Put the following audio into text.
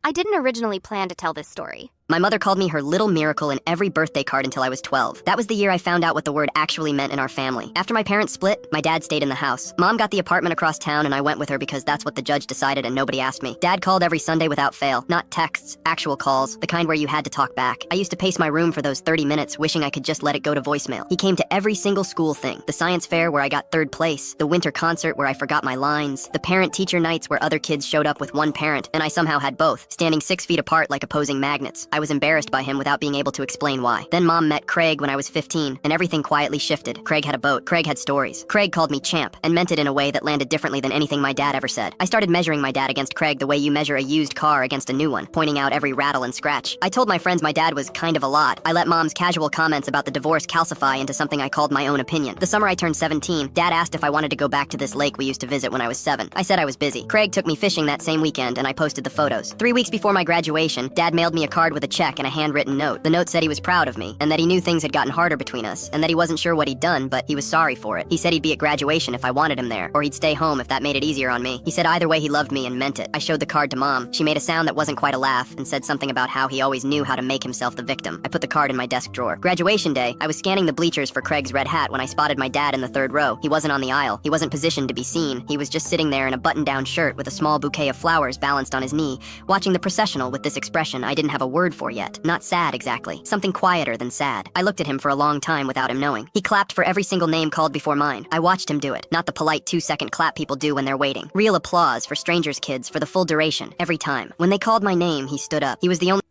I didn't originally plan to tell this story. My mother called me her little miracle in every birthday card until I was 12. That was the year I found out what the word actually meant in our family. After my parents split, my dad stayed in the house. Mom got the apartment across town and I went with her because that's what the judge decided and nobody asked me. Dad called every Sunday without fail. Not texts, actual calls, the kind where you had to talk back. I used to pace my room for those 30 minutes, wishing I could just let it go to voicemail. He came to every single school thing. The science fair where I got third place, the winter concert where I forgot my lines, the parent-teacher nights where other kids showed up with one parent, and I somehow had both, standing 6 feet apart like opposing magnets. I was embarrassed by him without being able to explain why. Then Mom met Craig when I was 15, and everything quietly shifted. Craig had a boat. Craig had stories. Craig called me champ, and meant it in a way that landed differently than anything my dad ever said. I started measuring my dad against Craig the way you measure a used car against a new one, pointing out every rattle and scratch. I told my friends my dad was kind of a lot. I let Mom's casual comments about the divorce calcify into something I called my own opinion. The summer I turned 17, Dad asked if I wanted to go back to this lake we used to visit when I was 7. I said I was busy. Craig took me fishing that same weekend, and I posted the photos. 3 weeks before my graduation, Dad mailed me a card with a check and a handwritten note. The note said he was proud of me, and that he knew things had gotten harder between us, and that he wasn't sure what he'd done, but he was sorry for it. He said he'd be at graduation if I wanted him there, or he'd stay home if that made it easier on me. He said either way he loved me and meant it. I showed the card to Mom. She made a sound that wasn't quite a laugh, and said something about how he always knew how to make himself the victim. I put the card in my desk drawer. Graduation day, I was scanning the bleachers for Craig's red hat when I spotted my dad in the third row. He wasn't on the aisle. He wasn't positioned to be seen. He was just sitting there in a button-down shirt with a small bouquet of flowers balanced on his knee, watching the processional with this expression I didn't have a word for yet. Not sad, exactly. Something quieter than sad. I looked at him for a long time without him knowing. He clapped for every single name called before mine. I watched him do it. Not the polite 2-second clap people do when they're waiting. Real applause for strangers' kids for the full duration, every time. When they called my name, he stood up. He was the only